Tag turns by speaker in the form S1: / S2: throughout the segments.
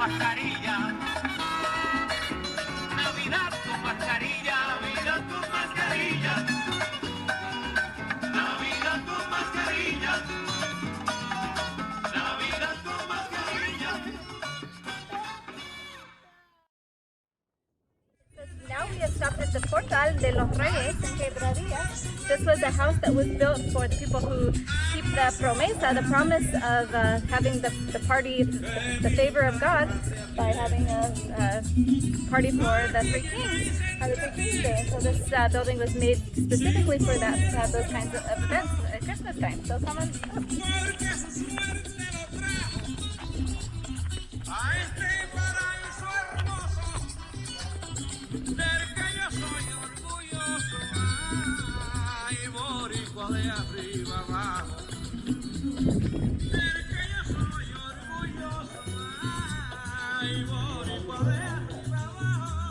S1: mascarilla. Navidad tu mascarilla. Navidad tu mascarilla. Navidad tu mascarilla. Navidad tu mascarilla.
S2: Now we have stopped at the Portal de los Reyes in Quebradillas. This was a house that was built for the people who keep the promesa, the promise of having the party, the favor of God, by having a party for the Three Kings, the Three Kings Day. So this building was made specifically for that, to have those kinds of events at Christmas time. So come on up.
S1: De arriba abajo, porque yo soy orgulloso, ay, boricua de arriba abajo.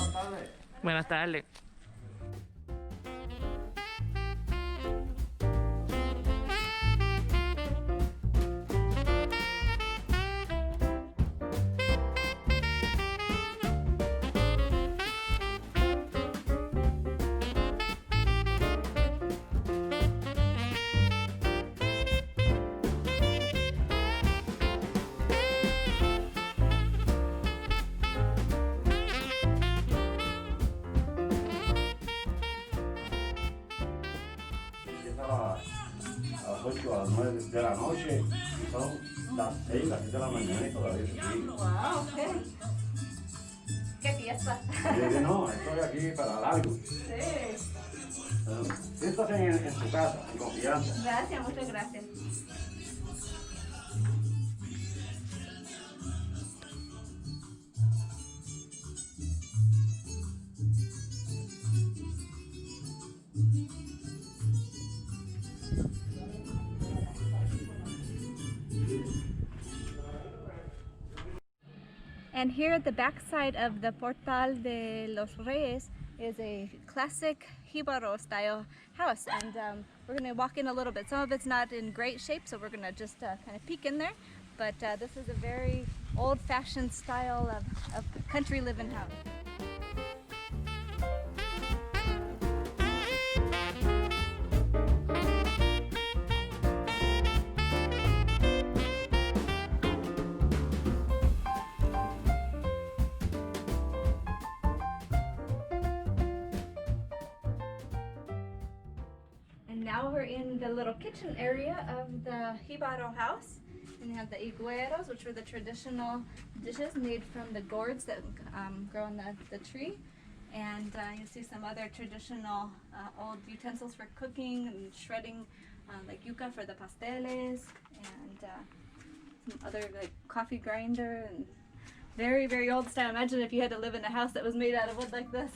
S1: Buenas tardes.
S3: Buenas tardes.
S4: A las 8 a las 9 de la noche y son las 6, las 7 de la mañana y todavía se sigue.
S2: Wow, okay. ¡Qué fiesta!
S4: No, estoy aquí para largo.
S2: Sí.
S4: Siéntate en tu casa, en confianza.
S2: Gracias, muchas gracias. And here at the backside of the Portal de los Reyes is a classic Jibaro style house, and we're going to walk in a little bit. Some of it's not in great shape, so we're going to just kind of peek in there, but this is a very old-fashioned style of country living house. Now we're in the little kitchen area of the Jibaro house, and you have the higueros, which were the traditional dishes made from the gourds that grow on the tree, and you see some other traditional old utensils for cooking and shredding, like yuca for the pasteles, and some other like coffee grinder, and very, very old style. Imagine if you had to live in a house that was made out of wood like this.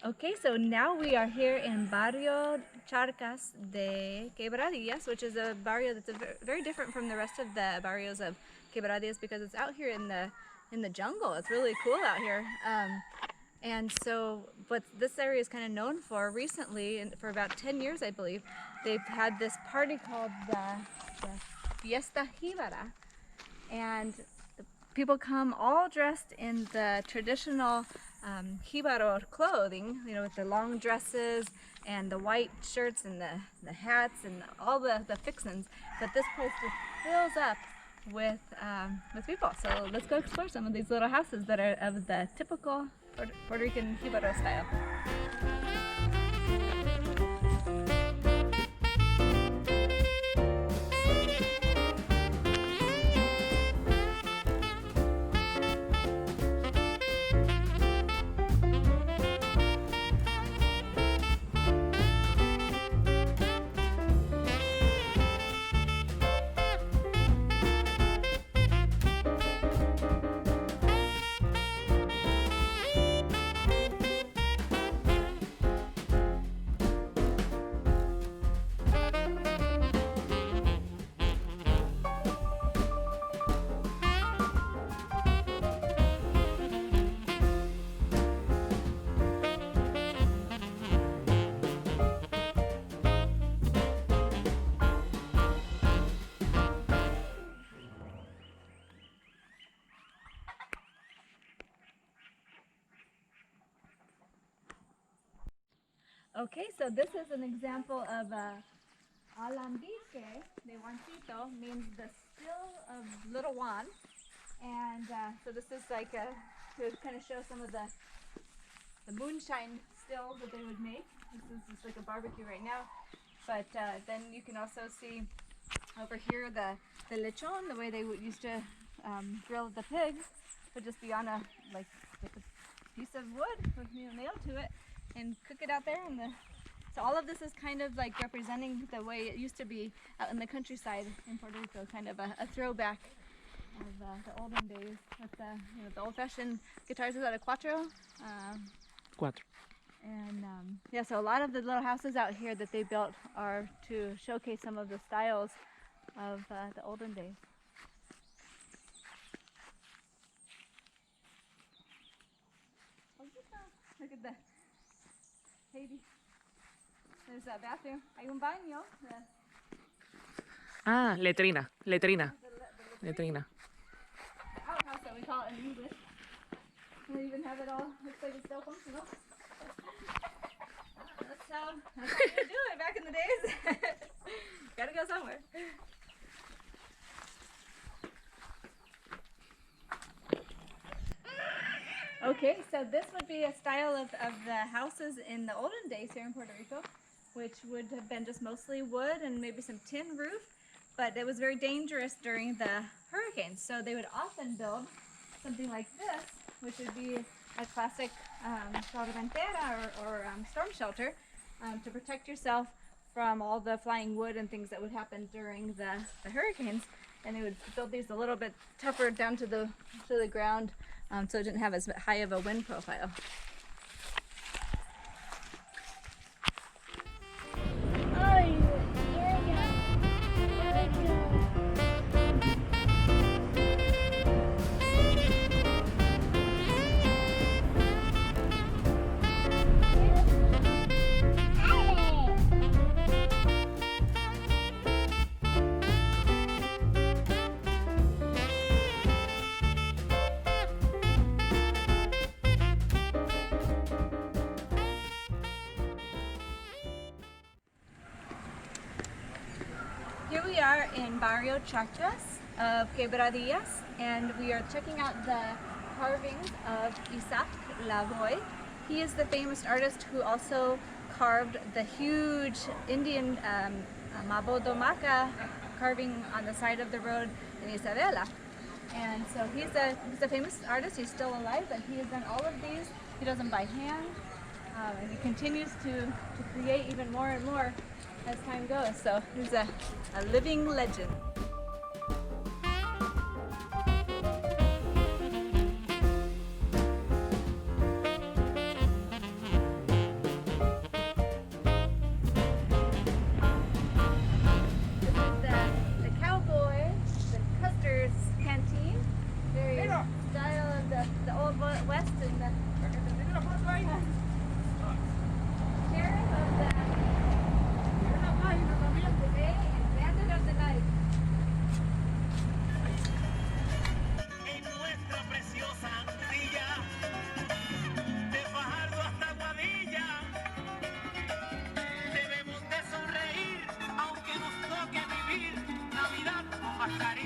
S2: Okay, so now we are here in Barrio Charcas de Quebradillas, which is a barrio that's very different from the rest of the barrios of Quebradillas because it's out here in the jungle. It's really cool out here. And so what this area is kind of known for recently, and for about 10 years I believe, they've had this party called the Fiesta Jibara. And people come all dressed in the traditional Jibaro clothing, you know, with the long dresses and the white shirts and the hats and all the fixins. But this place just fills up with people. So let's go explore some of these little houses that are of the typical Puerto Rican Jibaro style. Okay, so this is an example of alambique de Juancito, means the still of little Juan. And so this is like to kind of show some of the moonshine stills that they would make. This is just like a barbecue right now. But then you can also see over here the lechon, the way they used to grill the pigs, would just be on a piece of wood with nail to it and cook it out there. So all of this is kind of like representing the way it used to be out in the countryside in Puerto Rico, kind of a throwback of the olden days with the old-fashioned guitars without a cuatro.
S3: Cuatro.
S2: And yeah, so a lot of the little houses out here that they built are to showcase some of the styles of the olden days. Look at the baby. There's a bathroom. Hay un baño.
S3: Ah, letrina. Letrina.
S2: The
S3: Letrina.
S2: outhouse that we call it in English. They even have it all. Looks like it's still functional. That's how you do it back in the days. Gotta go somewhere. Okay, so this would be a style of the houses in the olden days here in Puerto Rico, which would have been just mostly wood and maybe some tin roof, but it was very dangerous during the hurricanes. So they would often build something like this, which would be a classic tormentera or storm shelter to protect yourself from all the flying wood and things that would happen during the hurricanes. And they would build these a little bit tougher down to the ground, so it didn't have as high of a wind profile. Here we are in Barrio Charcas of Quebradillas, and we are checking out the carvings of Isaac Lavoy. He is the famous artist who also carved the huge Indian Mabodomaca carving on the side of the road in Isabela. And so he's a famous artist. He's still alive, but he has done all of these. He does them by hand, and he continues to create even more and more as time goes. So he's a living legend. This is the cowboy, the Custer's canteen. Very style of the old west and the sheriff of the day and bandit of the night.
S1: En nuestra preciosa Antilla, de Fajardo hasta Guadilla, debemos de sonreír, aunque nos toque vivir Navidad con mascarillas.